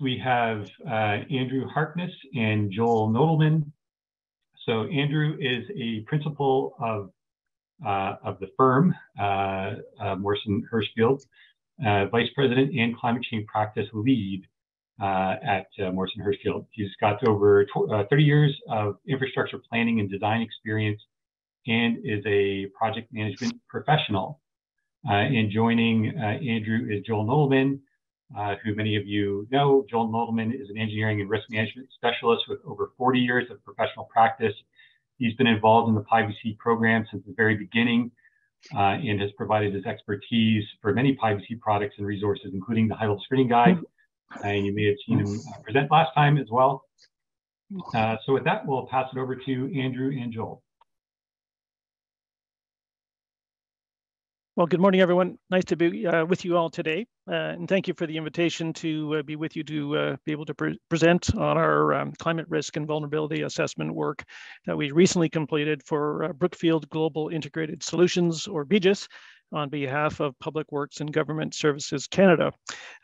we have Andrew Harkness and Joel Nodelman. So Andrew is a principal of the firm, Morrison Hershfield, vice president and climate change practice lead at Morrison Hershfield. He's got over 30 years of infrastructure planning and design experience and is a project management professional. And joining Andrew is Joel Nodelman, who many of you know. Joel Nodelman is an engineering and risk management specialist with over 40 years of professional practice. He's been involved in the PIVC program since the very beginning and has provided his expertise for many PIVC products and resources, including the high-level screening guide. And you may have seen him present last time as well. So with that, we'll pass it over to Andrew and Joel. Well, good morning, everyone. Nice to be with you all today. And thank you for the invitation to be with you to be able to present on our climate risk and vulnerability assessment work that we recently completed for Brookfield Global Integrated Solutions, or BGIS, on behalf of Public Works and Government Services Canada.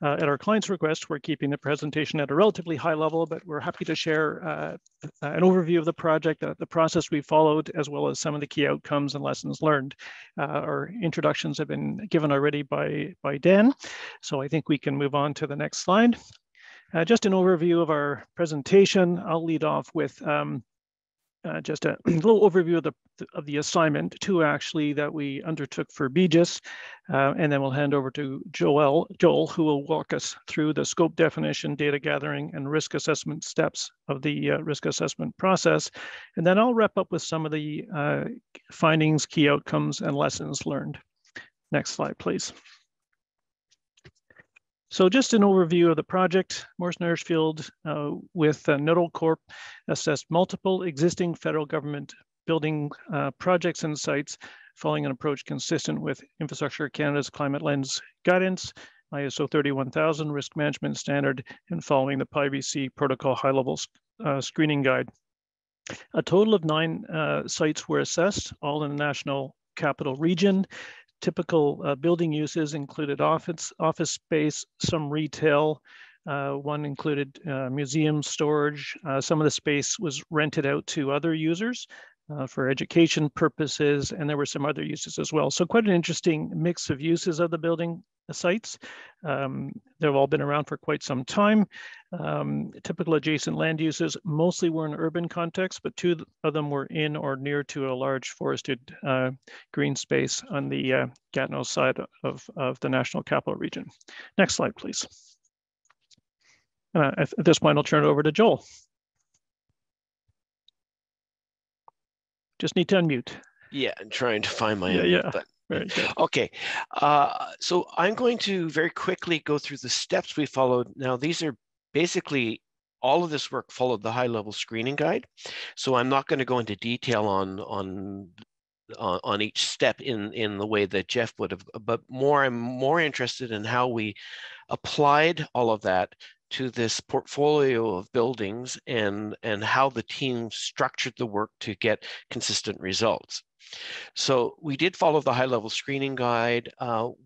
At our client's request, we're keeping the presentation at a relatively high level, but we're happy to share an overview of the project, the process we followed, as well as some of the key outcomes and lessons learned. Our introductions have been given already by Dan, so I think we can move on to the next slide. Just an overview of our presentation. I'll lead off with just a little overview of the assignment, two actually, that we undertook for BGIS, and then we'll hand over to Joel, who will walk us through the scope definition, data gathering, and risk assessment steps of the risk assessment process. And then I'll wrap up with some of the findings, key outcomes, and lessons learned. Next slide, please. So just an overview of the project. Morrison Hershfield with Nodelcorp assessed multiple existing federal government building projects and sites following an approach consistent with Infrastructure Canada's Climate Lens guidance, ISO 31000 risk management standard, and following the PIVC protocol high-level screening guide. A total of 9 sites were assessed, all in the National Capital Region. Typical building uses included office space, some retail. One included museum storage. Some of the space was rented out to other users for education purposes, and there were some other uses as well. So quite an interesting mix of uses of the building sites. They've all been around for quite some time. Typical adjacent land uses mostly were in urban context, but 2 of them were in or near to a large forested green space on the Gatineau side of the National Capital Region. Next slide, please. At this point, I'll turn it over to Joel. Just need to unmute. Yeah, I'm trying to find my unmute button. Very good. Okay, so I'm going to very quickly go through the steps we followed. Now, these are basically, all of this work followed the high-level screening guide. So I'm not going to go into detail on each step in the way that Jeff would have, but I'm more interested in how we applied all of that to this portfolio of buildings and how the team structured the work to get consistent results. So we did follow the high-level screening guide.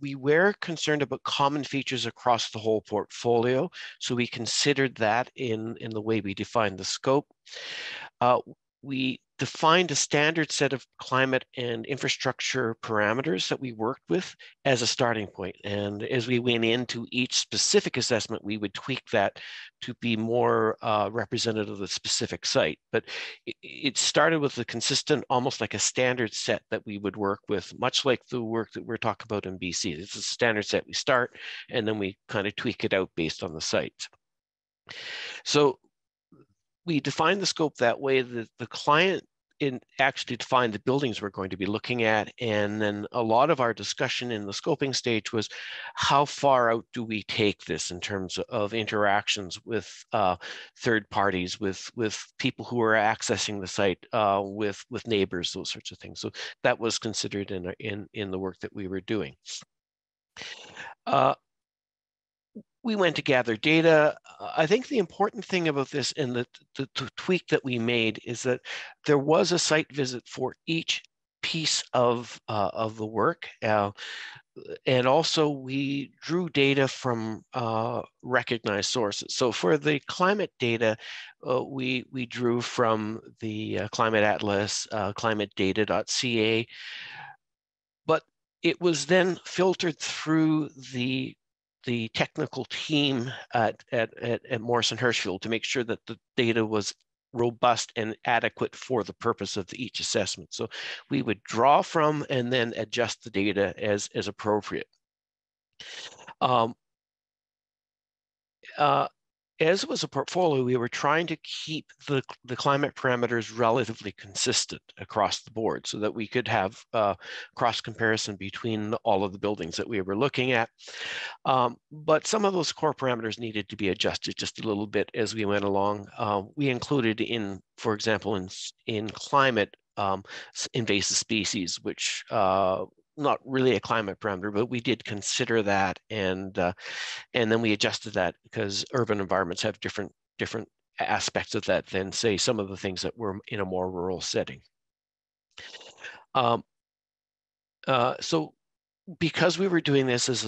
We were concerned about common features across the whole portfolio, so we considered that in the way we defined the scope. We defined a standard set of climate and infrastructure parameters that we worked with as a starting point. And as we went into each specific assessment, we would tweak that to be more representative of the specific site. But it started with a consistent, almost like a standard set that we would work with, much like the work that we're talking about in BC. It's a standard set we start, and then we kind of tweak it out based on the site. So we defined the scope that way that the client actually defined the buildings we're going to be looking at. And then a lot of our discussion in the scoping stage was how far out do we take this in terms of interactions with third parties, with people who are accessing the site, with neighbors, those sorts of things. So that was considered in the work that we were doing. We went to gather data. I think the important thing about this and the tweak that we made is that there was a site visit for each piece of the work. and also we drew data from recognized sources. So for the climate data, we drew from the Climate Atlas, climatedata.ca, but it was then filtered through the technical team at Morrison Hershfield to make sure that the data was robust and adequate for the purpose of each assessment. So we would draw from and then adjust the data as appropriate. As it was a portfolio, we were trying to keep the climate parameters relatively consistent across the board so that we could have cross comparison between all of the buildings that we were looking at. But some of those core parameters needed to be adjusted just a little bit as we went along. We included in, for example, in climate, invasive species, which not really a climate parameter, but we did consider that, and then we adjusted that because urban environments have different aspects of that than, say, some of the things that were in a more rural setting. So because we were doing this as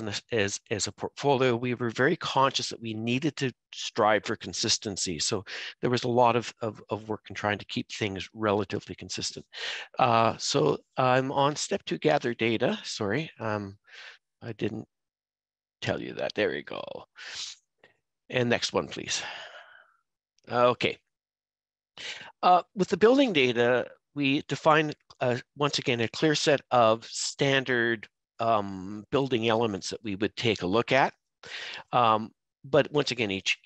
a portfolio, we were very conscious that we needed to strive for consistency. So there was a lot of work in trying to keep things relatively consistent. So I'm on step 2, gather data. Sorry, I didn't tell you that. There you go. And next one, please. Okay. With the building data, we define, once again, a clear set of standard building elements that we would take a look at. But once again, each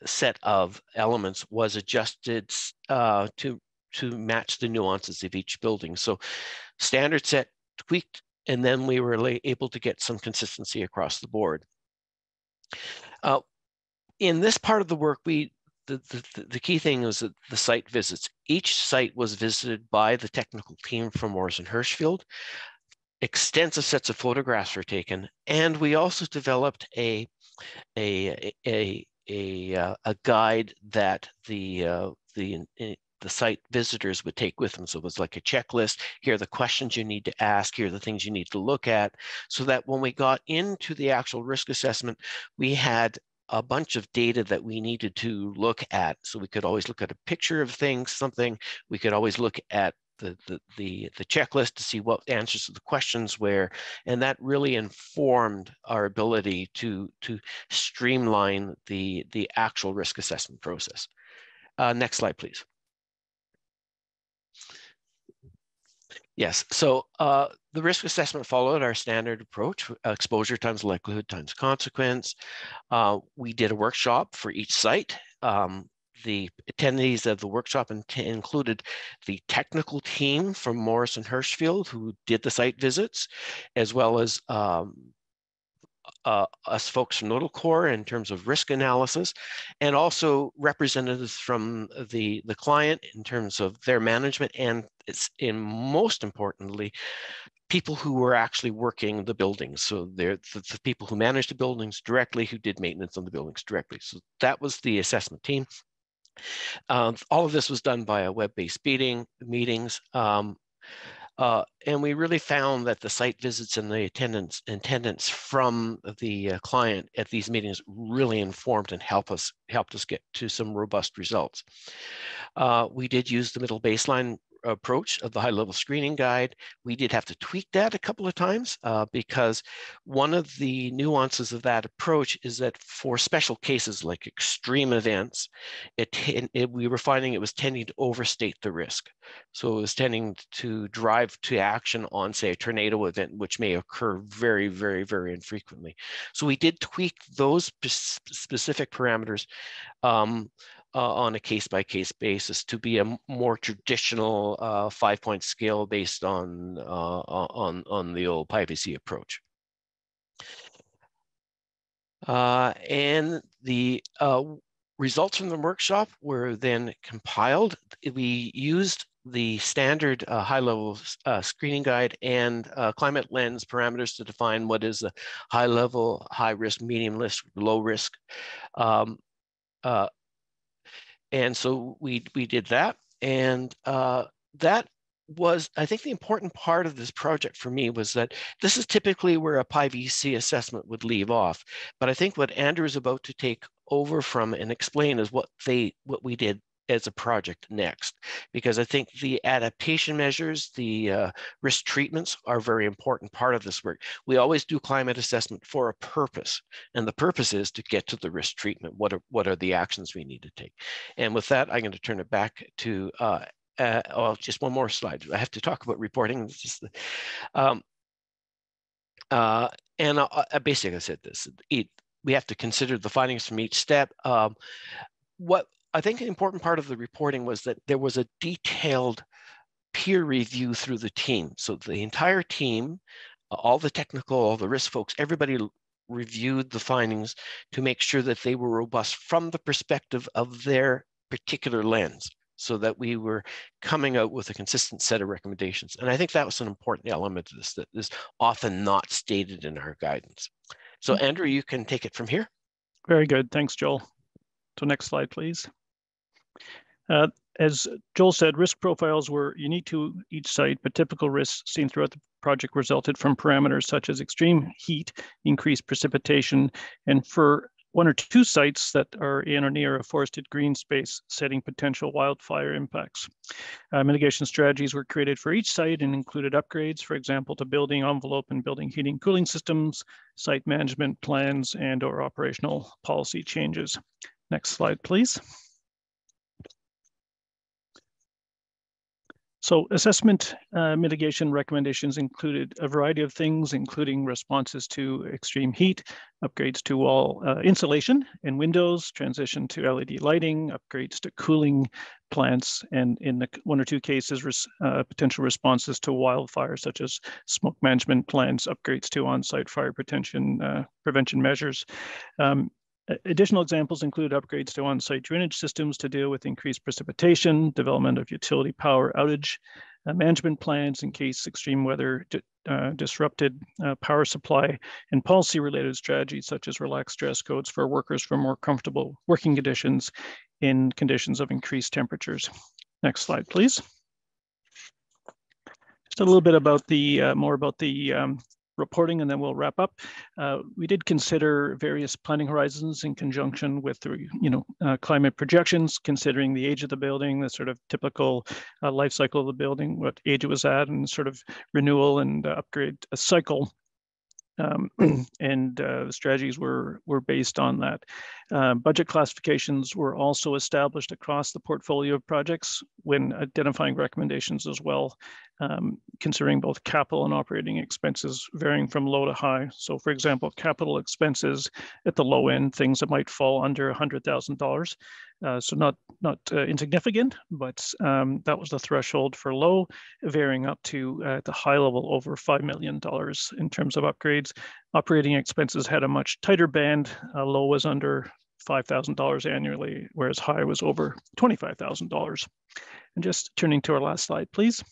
set of elements was adjusted to match the nuances of each building. So standard set, tweaked, and then we were able to get some consistency across the board. In this part of the work, the key thing was that the site visits. Each site was visited by the technical team from Morrison Hershfield. Extensive sets of photographs were taken, and we also developed a guide that the site visitors would take with them. So it was like a checklist. Here are the questions you need to ask. Here are the things you need to look at, so that when we got into the actual risk assessment, we had a bunch of data that we needed to look at. So we could always look at a picture of something. We could always look at the checklist to see what answers to the questions were, and that really informed our ability to streamline the actual risk assessment process. Next slide, please. Yes, so the risk assessment followed our standard approach, exposure times likelihood times consequence. We did a workshop for each site. The attendees of the workshop included the technical team from Morrison Hershfield, who did the site visits, as well as us folks from Nodelcorp in terms of risk analysis, and also representatives from the client in terms of their management, and most importantly, people who were actually working the buildings. So they're the people who managed the buildings directly, who did maintenance on the buildings directly. So that was the assessment team. All of this was done via web-based meetings. And we really found that the site visits and the attendance from the client at these meetings really informed and helped us get to some robust results. We did use the middle baseline approach of the high-level screening guide. We did have to tweak that a couple of times because one of the nuances of that approach is that for special cases like extreme events, we were finding it was tending to overstate the risk. So it was tending to drive to action on, say, a tornado event, which may occur very, very, very infrequently. So we did tweak those specific parameters on a case-by-case basis to be a more traditional 5-point scale based on the old PIVC approach. And the results from the workshop were then compiled. We used the standard high-level screening guide and climate lens parameters to define what is a high-level, high-risk, medium risk, low risk. And so we did that, and that I think the important part of this project for me was that this is typically where a PIVC assessment would leave off. But I think what Andrew is about to take over from and explain is what we did as a project next, because I think the adaptation measures, the risk treatments are a very important part of this work. We always do climate assessment for a purpose, and the purpose is to get to the risk treatment. What are the actions we need to take? And with that, I'm going to turn it back to just one more slide. I have to talk about reporting. It's just, basically I said this, we have to consider the findings from each step. What I think an important part of the reporting was that there was a detailed peer review through the team. So the entire team, all the technical, all the risk folks, everybody reviewed the findings to make sure that they were robust from the perspective of their particular lens, so that we were coming out with a consistent set of recommendations. And I think that was an important element of this that is often not stated in our guidance. So Andrew, you can take it from here. Very good, thanks, Joel. So next slide, please. As Joel said, risk profiles were unique to each site, but typical risks seen throughout the project resulted from parameters such as extreme heat, increased precipitation, and for one or two sites that are in or near a forested green space, setting potential wildfire impacts. Mitigation strategies were created for each site and included upgrades, for example, to building envelope and building heating cooling systems, site management plans, and or operational policy changes. Next slide, please. So assessment mitigation recommendations included a variety of things, including responses to extreme heat, upgrades to wall insulation and windows, transition to LED lighting, upgrades to cooling plants, and in the one or two cases, potential responses to wildfires, such as smoke management plans, upgrades to on-site fire prevention measures. Additional examples include upgrades to on-site drainage systems to deal with increased precipitation, development of utility power outage management plans in case extreme weather disrupted power supply, and policy-related strategies such as relaxed dress codes for workers for more comfortable working conditions in conditions of increased temperatures. Next slide, please. Just a little bit about the more about the reporting, and then we'll wrap up. We did consider various planning horizons in conjunction with the climate projections, considering the age of the building, the sort of typical life cycle of the building, what age it was at, and sort of renewal and upgrade cycle. The strategies were based on that. Budget classifications were also established across the portfolio of projects when identifying recommendations as well, considering both capital and operating expenses varying from low to high. So for example, capital expenses at the low end, things that might fall under $100,000. So not insignificant, but that was the threshold for low, varying up to at the high level over $5 million in terms of upgrades. Operating expenses had a much tighter band. Low was under $5,000 annually, whereas high was over $25,000. And just turning to our last slide, please.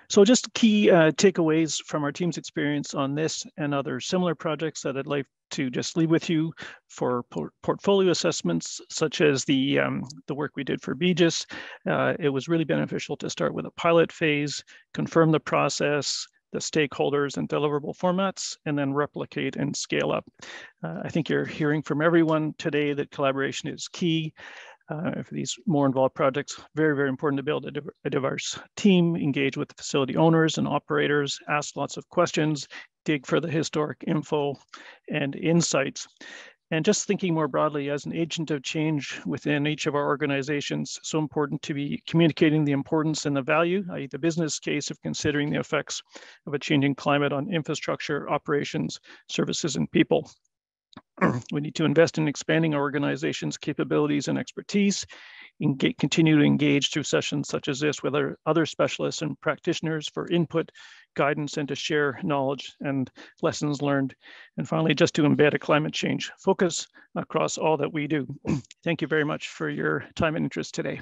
So just key takeaways from our team's experience on this and other similar projects that I'd like to just leave with you for portfolio assessments, such as the work we did for BGIS. It was really beneficial to start with a pilot phase, confirm the process, the stakeholders and deliverable formats, and then replicate and scale up. I think you're hearing from everyone today that collaboration is key. For these more involved projects, very, very important to build a diverse team, engage with the facility owners and operators, ask lots of questions, dig for the historic info and insights. And just thinking more broadly as an agent of change within each of our organizations, so important to be communicating the importance and the value, i.e. the business case of considering the effects of a changing climate on infrastructure, operations, services, and people. We need to invest in expanding our organization's capabilities and expertise, continue to engage through sessions such as this with our other specialists and practitioners for input, guidance, and to share knowledge and lessons learned. And finally, just to embed a climate change focus across all that we do. Thank you very much for your time and interest today.